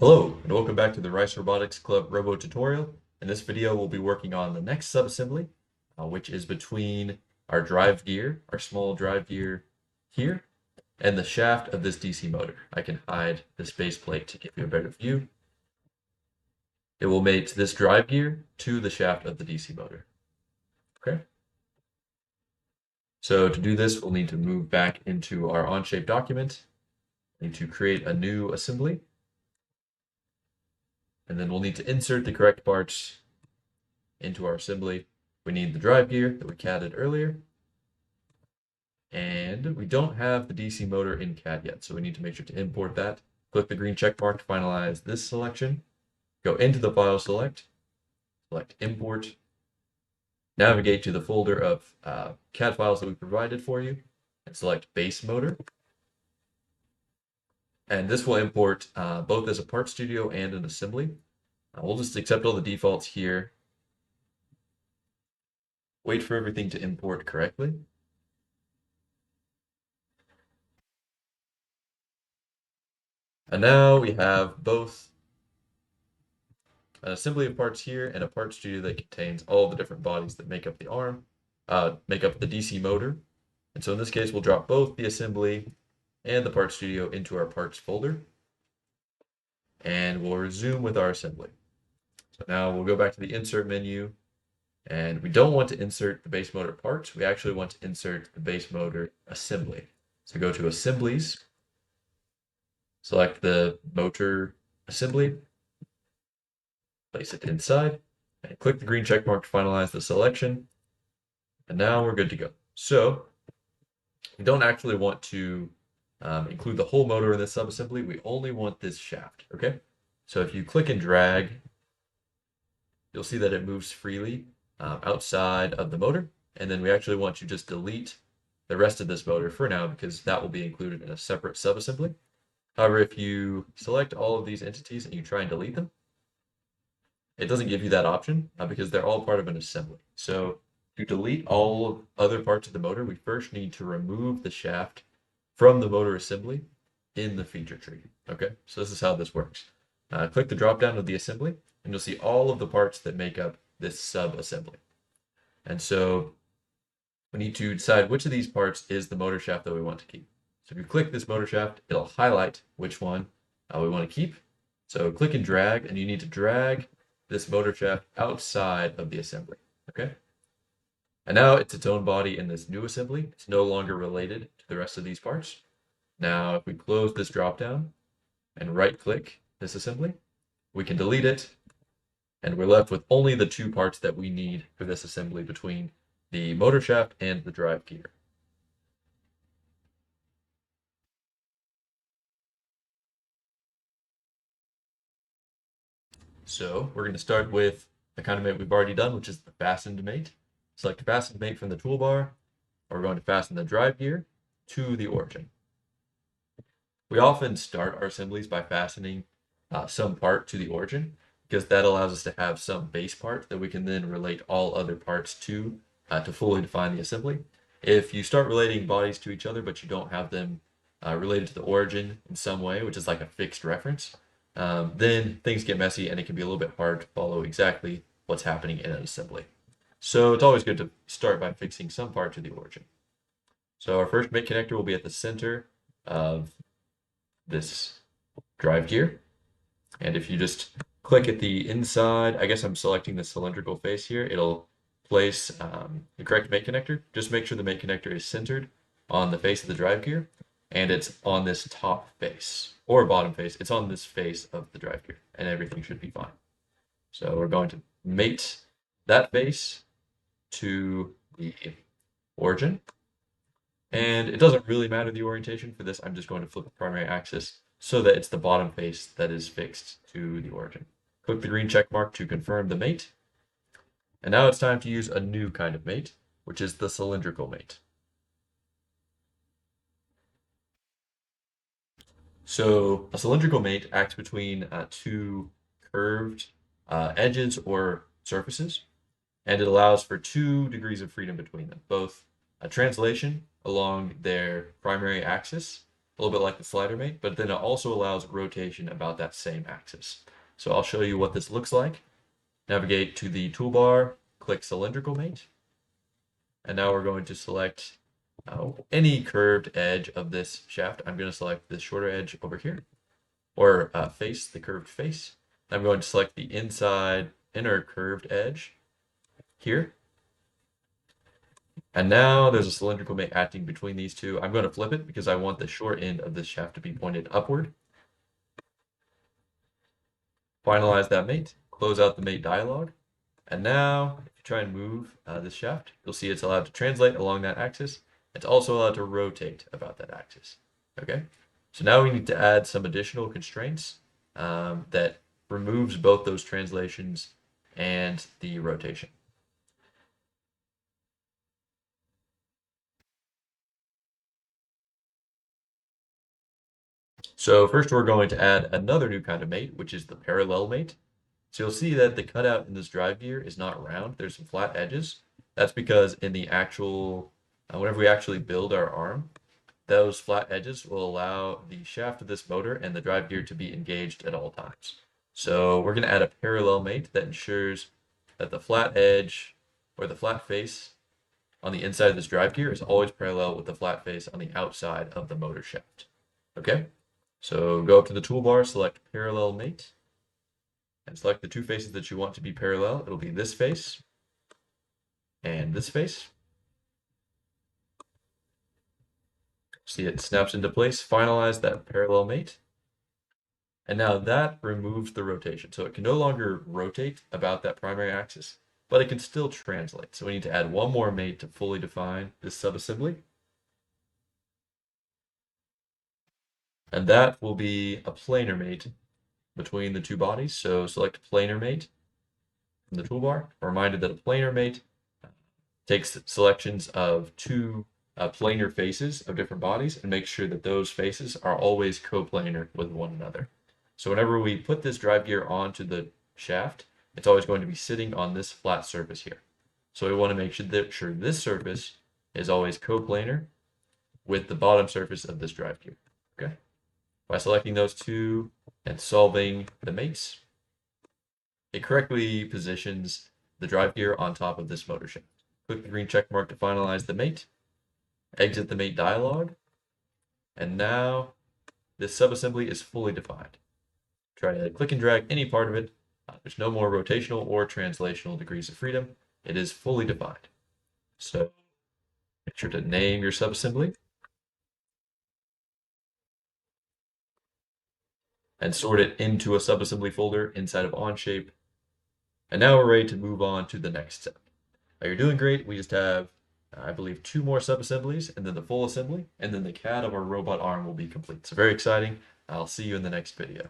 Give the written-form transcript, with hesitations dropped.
Hello, and welcome back to the Rice Robotics Club Robo-Tutorial. In this video, we'll be working on the next subassembly, which is between our drive gear, our small drive gear here, and the shaft of this DC motor. I can hide this base plate to give you a better view. It will mate this drive gear to the shaft of the DC motor. Okay. So to do this, we'll need to move back into our Onshape document. We need to create a new assembly. And then we'll need to insert the correct parts into our assembly. We need the drive gear that we CAD'd earlier. And we don't have the DC motor in CAD yet, so we need to make sure to import that. Click the green check mark to finalize this selection. Go into the file select import, navigate to the folder of CAD files that we provided for you, and select base motor. And this will import both as a part studio and an assembly. We'll just accept all the defaults here. Wait for everything to import correctly. And now we have both an assembly of parts here and a part studio that contains all the different bodies that make up the arm, make up the DC motor. And so in this case, we'll drop both the assembly and the part studio into our parts folder. And we'll resume with our assembly. So now we'll go back to the insert menu, and we don't want to insert the base motor parts. We actually want to insert the base motor assembly. So go to assemblies, select the motor assembly, place it inside, and click the green check mark to finalize the selection. And now we're good to go. So we don't actually want to include the whole motor in this subassembly. We only want this shaft, okay? So if you click and drag, you'll see that it moves freely outside of the motor. And then we actually want to just delete the rest of this motor for now because that will be included in a separate subassembly. However, if you select all of these entities and you try and delete them, it doesn't give you that option because they're all part of an assembly. So to delete all other parts of the motor, we first need to remove the shaft from the motor assembly in the feature tree. Okay, so this is how this works. Click the drop down of the assembly, and you'll see all of the parts that make up this sub-assembly. And so we need to decide which of these parts is the motor shaft that we want to keep. So if you click this motor shaft, it'll highlight which one we want to keep. So click and drag, and you need to drag this motor shaft outside of the assembly, okay? And now it's its own body in this new assembly. It's no longer related to the rest of these parts. Now, if we close this dropdown and right-click this assembly, we can delete it, and we're left with only the two parts that we need for this assembly between the motor shaft and the drive gear. So we're going to start with the kind of mate we've already done, which is the fastened mate. Select fastened mate from the toolbar. We're going to fasten the drive gear to the origin. We often start our assemblies by fastening some part to the origin because that allows us to have some base part that we can then relate all other parts to fully define the assembly. If you start relating bodies to each other, but you don't have them related to the origin in some way, which is like a fixed reference, then things get messy and it can be a little bit hard to follow exactly what's happening in an assembly. So it's always good to start by fixing some part to the origin. So our first mate connector will be at the center of this drive gear. And if you just click at the inside, I guess I'm selecting the cylindrical face here, it'll place the correct mate connector. Just make sure the mate connector is centered on the face of the drive gear, and it's on this top face or bottom face. It's on this face of the drive gear, and everything should be fine. So we're going to mate that face to the origin. And it doesn't really matter the orientation for this. I'm just going to flip the primary axis so that it's the bottom face that is fixed to the origin. Click the green check mark to confirm the mate. And now it's time to use a new kind of mate, which is the cylindrical mate. So a cylindrical mate acts between two curved edges or surfaces, and it allows for 2 degrees of freedom between them, both a translation along their primary axis a little bit like the slider mate, but then it also allows rotation about that same axis. So I'll show you what this looks like. Navigate to the toolbar, click cylindrical mate, and now we're going to select any curved edge of this shaft. I'm going to select this shorter edge over here, or face, the curved face. I'm going to select the inner curved edge here. And now there's a cylindrical mate acting between these two. I'm going to flip it because I want the short end of this shaft to be pointed upward. Finalize that mate, close out the mate dialog. And now, if you try and move this shaft, you'll see it's allowed to translate along that axis. It's also allowed to rotate about that axis. Okay, so now we need to add some additional constraints that removes both those translations and the rotation. So first we're going to add another new kind of mate, which is the parallel mate. So you'll see that the cutout in this drive gear is not round. There's some flat edges. That's because in the actual, whenever we actually build our arm, those flat edges will allow the shaft of this motor and the drive gear to be engaged at all times. So we're going to add a parallel mate that ensures that the flat edge or the flat face on the inside of this drive gear is always parallel with the flat face on the outside of the motor shaft. Okay, so go up to the toolbar, select parallel mate, and select the two faces that you want to be parallel. It'll be this face and this face. See, it snaps into place. Finalize that parallel mate. And now that removes the rotation. So it can no longer rotate about that primary axis, but it can still translate. So we need to add one more mate to fully define this subassembly. And that will be a planar mate between the two bodies. So select planar mate from the toolbar. Reminded that a planar mate takes selections of two planar faces of different bodies and makes sure that those faces are always coplanar with one another. So whenever we put this drive gear onto the shaft, it's always going to be sitting on this flat surface here. So we want to make sure this surface is always coplanar with the bottom surface of this drive gear. Okay. By selecting those two and solving the mates, it correctly positions the drive gear on top of this motor shaft. Click the green check mark to finalize the mate, exit the mate dialog, and now this subassembly is fully defined. Try to click and drag any part of it. There's no more rotational or translational degrees of freedom. It is fully defined. So make sure to name your subassembly and sort it into a subassembly folder inside of Onshape. And now we're ready to move on to the next step. You're doing great. We just have, I believe, 2 more subassemblies and then the full assembly, and then the CAD of our robot arm will be complete. So very exciting. I'll see you in the next video.